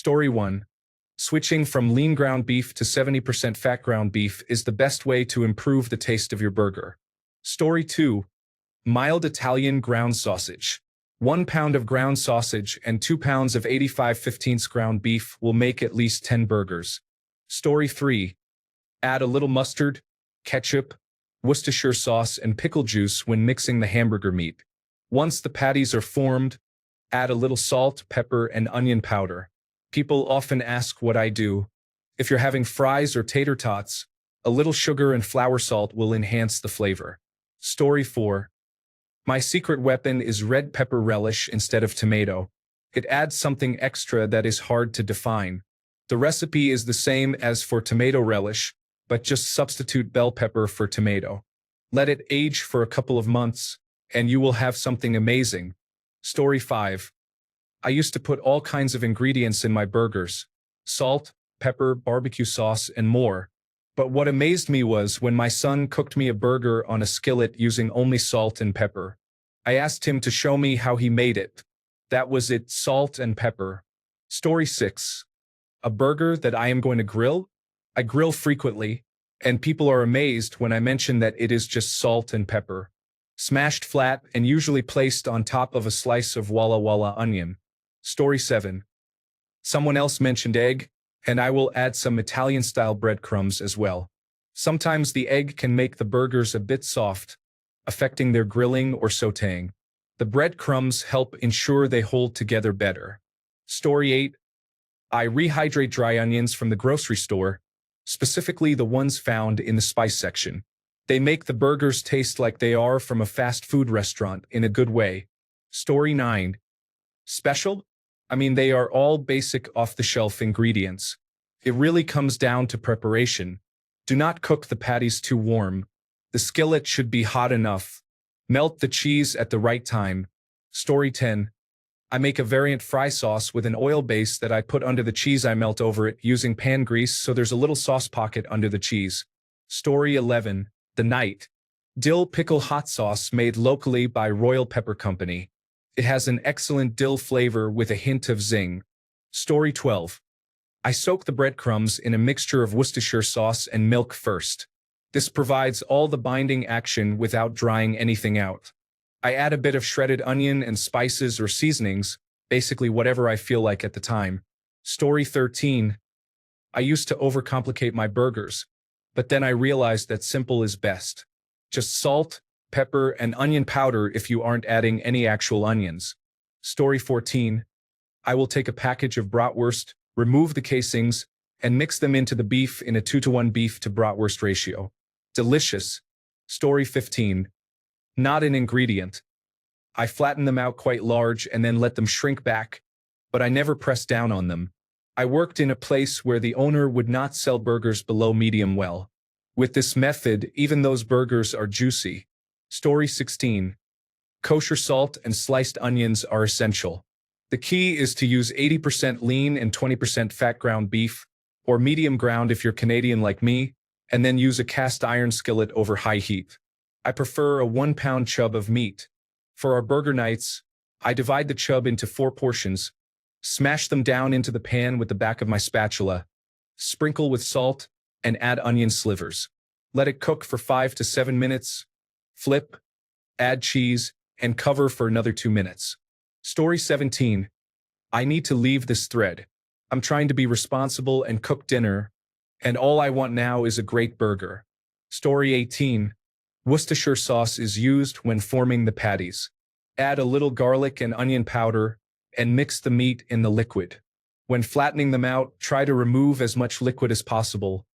Story 1. Switching from lean ground beef to 70% fat ground beef is the best way to improve the taste of your burger. Story 2. Mild Italian ground sausage. 1 pound of ground sausage and 2 pounds of 85/15 ground beef will make at least 10 burgers. Story 3. Add a little mustard, ketchup, Worcestershire sauce, and pickle juice when mixing the hamburger meat. Once the patties are formed, add a little salt, pepper, and onion powder. People often ask what I do. If you're having fries or tater tots, a little sugar and flour salt will enhance the flavor. Story 4. My secret weapon is red pepper relish instead of tomato. It adds something extra that is hard to define. The recipe is the same as for tomato relish, but just substitute bell pepper for tomato. Let it age for a couple of months, and you will have something amazing. Story 5. I used to put all kinds of ingredients in my burgers: salt, pepper, barbecue sauce, and more. But what amazed me was when my son cooked me a burger on a skillet using only salt and pepper. I asked him to show me how he made it. That was it: salt and pepper. Story 6. A burger that I am going to grill? I grill frequently, and people are amazed when I mention that it is just salt and pepper, smashed flat and usually placed on top of a slice of Walla Walla onion. Story 7. Someone else mentioned egg, and I will add some Italian-style breadcrumbs as well. Sometimes the egg can make the burgers a bit soft, affecting their grilling or sautéing. The breadcrumbs help ensure they hold together better. Story 8. I rehydrate dry onions from the grocery store, specifically the ones found in the spice section. They make the burgers taste like they are from a fast food restaurant in a good way. Story 9. Special? I mean, they are all basic off-the-shelf ingredients. It really comes down to preparation. Do not cook the patties too warm. The skillet should be hot enough. Melt the cheese at the right time. Story 10. I make a variant fry sauce with an oil base that I put under the cheese. I melt over it using pan grease so there's a little sauce pocket under the cheese. Story 11. The Night. Dill pickle hot sauce made locally by Royal Pepper Company. It has an excellent dill flavor with a hint of zing. Story 12. I soak the breadcrumbs in a mixture of Worcestershire sauce and milk first. This provides all the binding action without drying anything out. I add a bit of shredded onion and spices or seasonings, basically whatever I feel like at the time. Story 13. I used to overcomplicate my burgers, but then I realized that simple is best. Just salt, pepper, and onion powder if you aren't adding any actual onions. Story 14. I will take a package of bratwurst, remove the casings, and mix them into the beef in a 2-to-1 beef to bratwurst ratio. Delicious. Story 15. Not an ingredient. I flatten them out quite large and then let them shrink back, but I never press down on them. I worked in a place where the owner would not sell burgers below medium well. With this method, even those burgers are juicy. Story 16. Kosher salt and sliced onions are essential. The key is to use 80% lean and 20% fat ground beef, or medium ground if you're Canadian like me, and then use a cast iron skillet over high heat. I prefer a 1-pound chub of meat. For our burger nights, I divide the chub into 4 portions, smash them down into the pan with the back of my spatula, sprinkle with salt, and add onion slivers. Let it cook for 5 to 7 minutes. Flip, add cheese, and cover for another 2 minutes. Story 17. I need to leave this thread. I'm trying to be responsible and cook dinner, and all I want now is a great burger. Story 18. Worcestershire sauce is used when forming the patties. Add a little garlic and onion powder, and mix the meat in the liquid. When flattening them out, try to remove as much liquid as possible,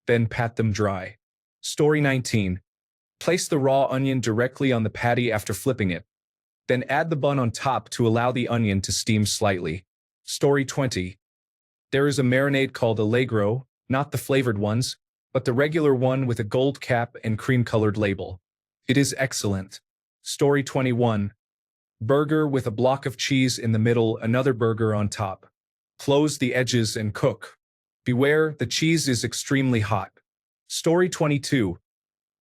then pat them dry. Story 19. Place the raw onion directly on the patty after flipping it. Then add the bun on top to allow the onion to steam slightly. Story 20. There is a marinade called Allegro, not the flavored ones, but the regular one with a gold cap and cream-colored label. It is excellent. Story 21. Burger with a block of cheese in the middle, another burger on top. Close the edges and cook. Beware, the cheese is extremely hot. Story 22.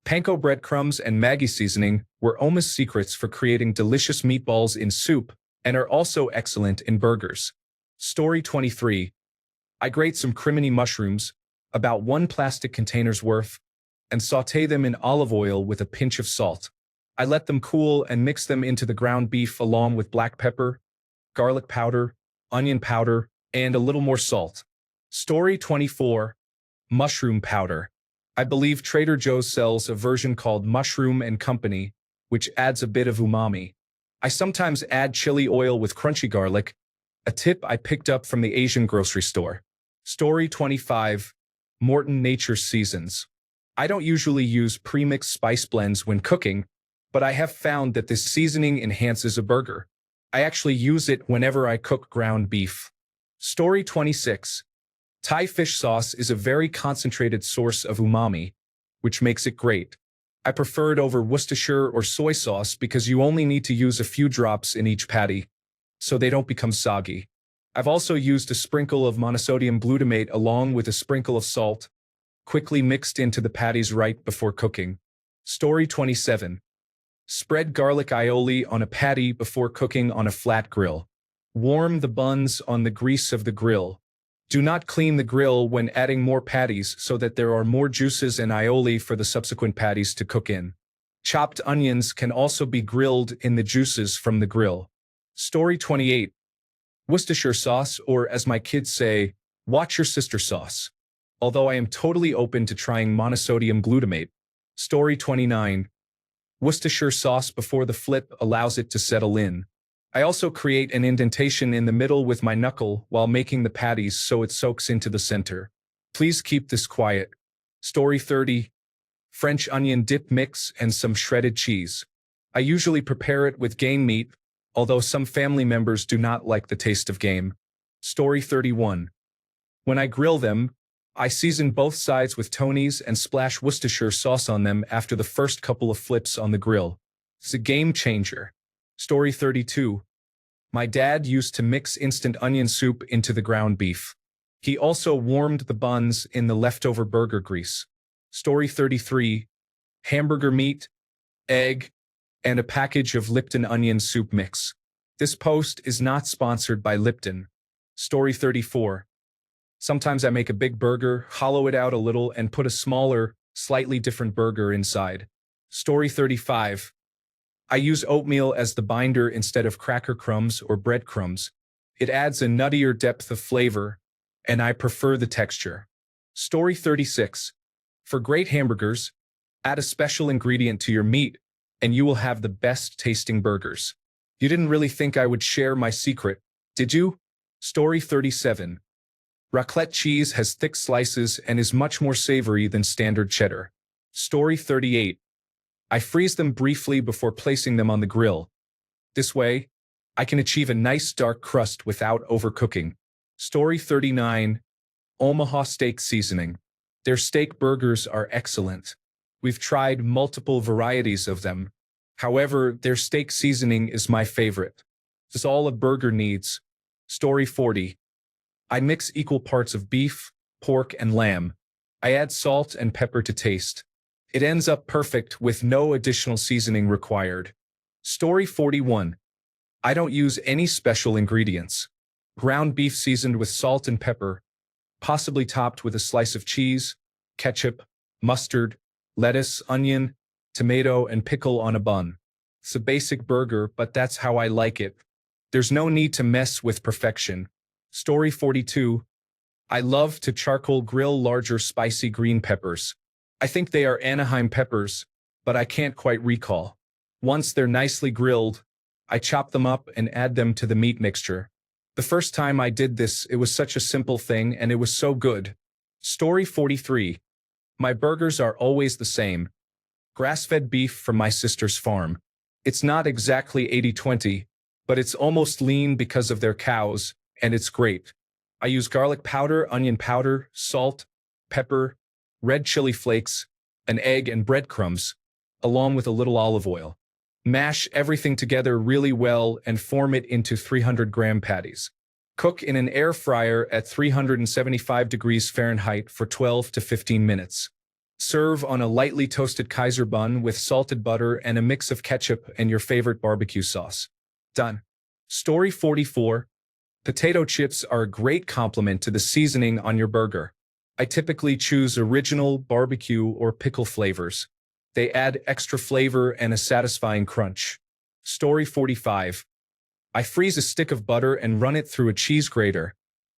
Panko breadcrumbs and Maggi seasoning were Oma's secrets for creating delicious meatballs in soup and are also excellent in burgers. Story 23. I grate some crimini mushrooms, about 1 plastic container's worth, and saute them in olive oil with a pinch of salt. I let them cool and mix them into the ground beef along with black pepper, garlic powder, onion powder, and a little more salt. Story 24. Mushroom powder. I believe Trader Joe's sells a version called Mushroom and Company, which adds a bit of umami. I sometimes add chili oil with crunchy garlic, a tip I picked up from the Asian grocery store. Story 25. Morton Nature's Seasons. I don't usually use pre-mixed spice blends when cooking, but I have found that this seasoning enhances a burger. I actually use it whenever I cook ground beef. Story 26. Thai fish sauce is a very concentrated source of umami, which makes it great. I prefer it over Worcestershire or soy sauce because you only need to use a few drops in each patty, so they don't become soggy. I've also used a sprinkle of monosodium glutamate along with a sprinkle of salt, quickly mixed into the patties right before cooking. Story 27. Spread garlic aioli on a patty before cooking on a flat grill. Warm the buns on the grease of the grill. Do not clean the grill when adding more patties so that there are more juices and aioli for the subsequent patties to cook in. Chopped onions can also be grilled in the juices from the grill. Story 28. Worcestershire sauce, or as my kids say, watch your sister sauce. Although I am totally open to trying monosodium glutamate. Story 29. Worcestershire sauce before the flip allows it to settle in. I also create an indentation in the middle with my knuckle while making the patties so it soaks into the center. Please keep this quiet. Story 30. French onion dip mix and some shredded cheese. I usually prepare it with game meat, although some family members do not like the taste of game. Story 31. When I grill them, I season both sides with Tony's and splash Worcestershire sauce on them after the first couple of flips on the grill. It's a game changer. Story 32. My dad used to mix instant onion soup into the ground beef. He also warmed the buns in the leftover burger grease. Story 33. Hamburger meat, egg, and a package of Lipton onion soup mix. This post is not sponsored by Lipton. Story 34. Sometimes I make a big burger, hollow it out a little, and put a smaller, slightly different burger inside. Story 35. I use oatmeal as the binder instead of cracker crumbs or breadcrumbs. It adds a nuttier depth of flavor, and I prefer the texture. Story 36. For great hamburgers, add a special ingredient to your meat, and you will have the best tasting burgers. You didn't really think I would share my secret, did you? Story 37. Raclette cheese has thick slices and is much more savory than standard cheddar. Story 38. I freeze them briefly before placing them on the grill. This way, I can achieve a nice dark crust without overcooking. Story 39. Omaha steak seasoning. Their steak burgers are excellent. We've tried multiple varieties of them. However, their steak seasoning is my favorite. It's all a burger needs. Story 40. I mix equal parts of beef, pork, and lamb. I add salt and pepper to taste. It ends up perfect with no additional seasoning required. Story 41. I don't use any special ingredients. Ground beef seasoned with salt and pepper, possibly topped with a slice of cheese, ketchup, mustard, lettuce, onion, tomato, and pickle on a bun. It's a basic burger, but that's how I like it. There's no need to mess with perfection. Story 42. I love to charcoal grill larger spicy green peppers. I think they are Anaheim peppers, but I can't quite recall. Once they're nicely grilled, I chop them up and add them to the meat mixture. The first time I did this, it was such a simple thing and it was so good. Story 43. My burgers are always the same. Grass-fed beef from my sister's farm. It's not exactly 80-20, but it's almost lean because of their cows, and it's great. I use garlic powder, onion powder, salt, pepper, red chili flakes, an egg, and breadcrumbs, along with a little olive oil. Mash everything together really well and form it into 300-gram patties. Cook in an air fryer at 375 degrees Fahrenheit for 12 to 15 minutes. Serve on a lightly toasted Kaiser bun with salted butter and a mix of ketchup and your favorite barbecue sauce. Done. Story 44. Potato chips are a great complement to the seasoning on your burger. I typically choose original barbecue or pickle flavors. They add extra flavor and a satisfying crunch. Story 45. I freeze a stick of butter and run it through a cheese grater,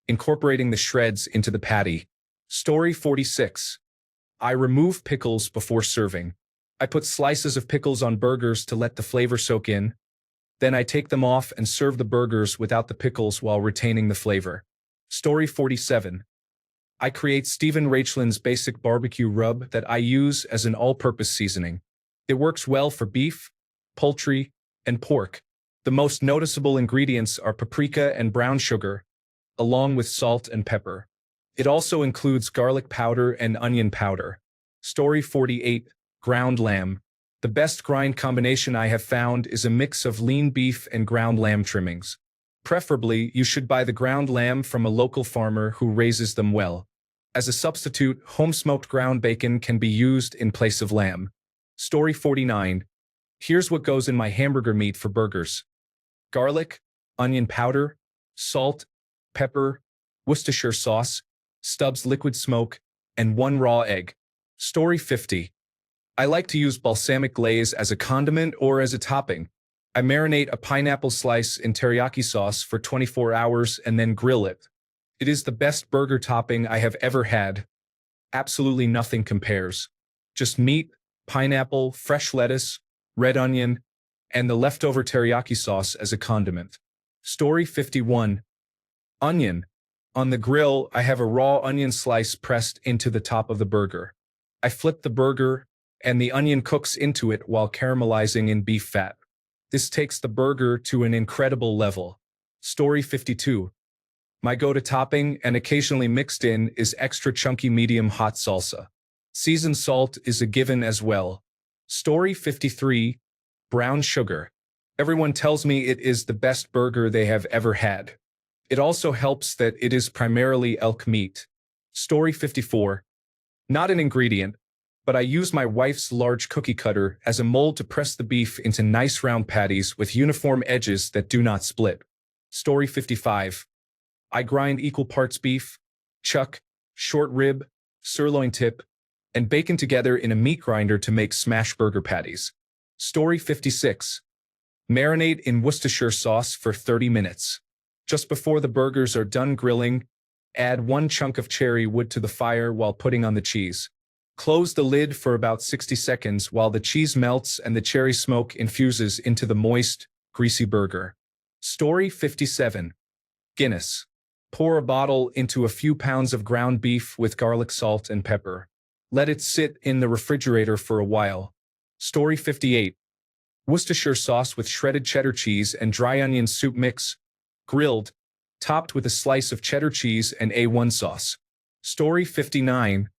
incorporating the shreds into the patty. Story 46. I remove pickles before serving. I put slices of pickles on burgers to let the flavor soak in. Then I take them off and serve the burgers without the pickles while retaining the flavor. Story 47. I create Stephen Rachlin's basic barbecue rub that I use as an all-purpose seasoning. It works well for beef, poultry, and pork. The most noticeable ingredients are paprika and brown sugar, along with salt and pepper. It also includes garlic powder and onion powder. Story 48. Ground lamb. The best grind combination I have found is a mix of lean beef and ground lamb trimmings. Preferably, you should buy the ground lamb from a local farmer who raises them well. As a substitute, home-smoked ground bacon can be used in place of lamb. Story 49. Here's what goes in my hamburger meat for burgers. Garlic, onion powder, salt, pepper, Worcestershire sauce, Stubbs liquid smoke, and 1 raw egg. Story 50. I like to use balsamic glaze as a condiment or as a topping. I marinate a pineapple slice in teriyaki sauce for 24 hours and then grill it. It is the best burger topping I have ever had. Absolutely nothing compares. Just meat, pineapple, fresh lettuce, red onion, and the leftover teriyaki sauce as a condiment. Story 51. Onion. On the grill, I have a raw onion slice pressed into the top of the burger. I flip the burger, and the onion cooks into it while caramelizing in beef fat. This takes the burger to an incredible level. Story 52. My go-to topping, and occasionally mixed in, is extra chunky medium hot salsa. Seasoned salt is a given as well. Story 53. Brown sugar. Everyone tells me it is the best burger they have ever had. It also helps that it is primarily elk meat. Story 54. Not an ingredient, but I use my wife's large cookie cutter as a mold to press the beef into nice round patties with uniform edges that do not split. Story 55. I grind equal parts beef, chuck, short rib, sirloin tip, and bacon together in a meat grinder to make smash burger patties. Story 56. Marinate in Worcestershire sauce for 30 minutes. Just before the burgers are done grilling, add 1 chunk of cherry wood to the fire while putting on the cheese. Close the lid for about 60 seconds while the cheese melts and the cherry smoke infuses into the moist, greasy burger. Story 57. Guinness. Pour a bottle into a few pounds of ground beef with garlic salt and pepper. Let it sit in the refrigerator for a while. Story 58. Worcestershire sauce with shredded cheddar cheese and dry onion soup mix. Grilled, topped with a slice of cheddar cheese and A1 sauce. Story 59.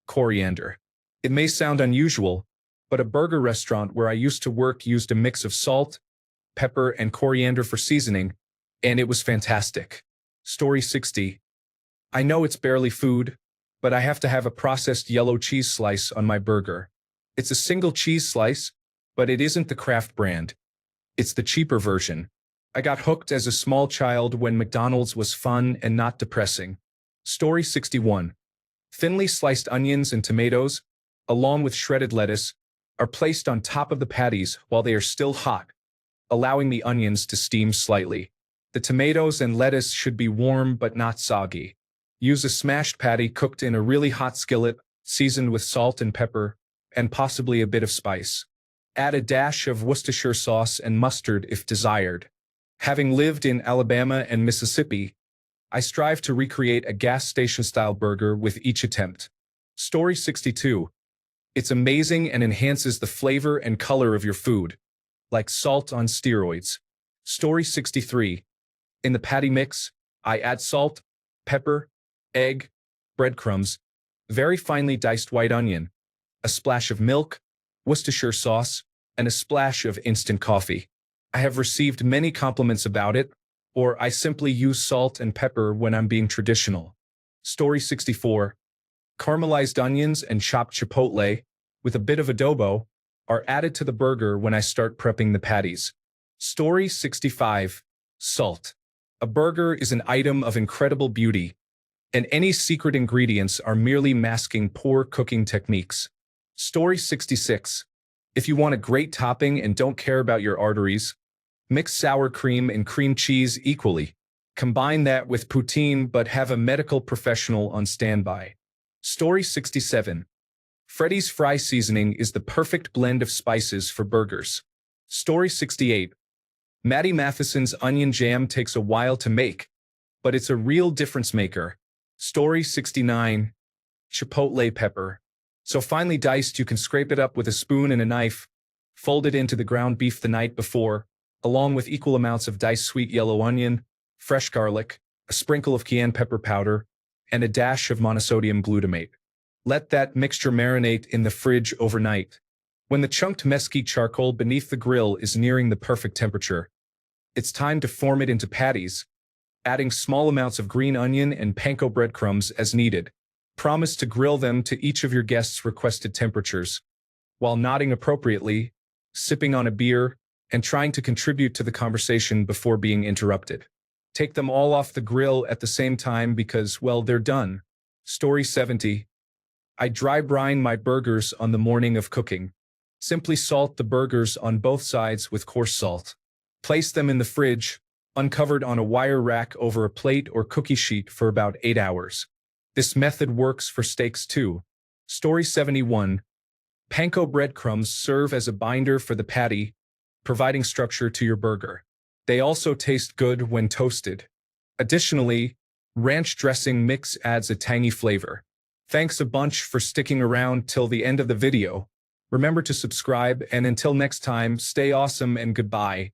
Coriander. It may sound unusual, but a burger restaurant where I used to work used a mix of salt, pepper, and coriander for seasoning, and it was fantastic. Story 60. I know it's barely food, but I have to have a processed yellow cheese slice on my burger. It's a single cheese slice, but it isn't the Kraft brand. It's the cheaper version. I got hooked as a small child when McDonald's was fun and not depressing. Story 61. Thinly sliced onions and tomatoes, along with shredded lettuce, are placed on top of the patties while they are still hot, allowing the onions to steam slightly. The tomatoes and lettuce should be warm but not soggy. Use a smashed patty cooked in a really hot skillet, seasoned with salt and pepper, and possibly a bit of spice. Add a dash of Worcestershire sauce and mustard if desired. Having lived in Alabama and Mississippi, I strive to recreate a gas station-style burger with each attempt. Story 62. It's amazing and enhances the flavor and color of your food, like salt on steroids. Story 63. In the patty mix, I add salt, pepper, egg, breadcrumbs, very finely diced white onion, a splash of milk, Worcestershire sauce, and a splash of instant coffee. I have received many compliments about it, or I simply use salt and pepper when I'm being traditional. Story 64. Caramelized onions and chopped chipotle, with a bit of adobo, are added to the burger when I start prepping the patties. Story 65. Salt. A burger is an item of incredible beauty, and any secret ingredients are merely masking poor cooking techniques. Story 66. If you want a great topping and don't care about your arteries, mix sour cream and cream cheese equally. Combine that with poutine but have a medical professional on standby. Story 67. Freddy's fry seasoning is the perfect blend of spices for burgers. Story 68. Matty Matheson's onion jam takes a while to make, but it's a real difference maker. Story 69. Chipotle pepper. So finely diced you can scrape it up with a spoon and a knife, fold it into the ground beef the night before, along with equal amounts of diced sweet yellow onion, fresh garlic, a sprinkle of cayenne pepper powder, and a dash of monosodium glutamate. Let that mixture marinate in the fridge overnight. When the chunked mesquite charcoal beneath the grill is nearing the perfect temperature, it's time to form it into patties, adding small amounts of green onion and panko breadcrumbs as needed. Promise to grill them to each of your guests' requested temperatures, while nodding appropriately, sipping on a beer, and trying to contribute to the conversation before being interrupted. Take them all off the grill at the same time because, well, they're done. Story 70. I dry brine my burgers on the morning of cooking. Simply salt the burgers on both sides with coarse salt. Place them in the fridge, uncovered on a wire rack over a plate or cookie sheet for about 8 hours. This method works for steaks too. Story 71. Panko breadcrumbs serve as a binder for the patty, providing structure to your burger. They also taste good when toasted. Additionally, ranch dressing mix adds a tangy flavor. Thanks a bunch for sticking around till the end of the video. Remember to subscribe, and until next time, stay awesome and goodbye.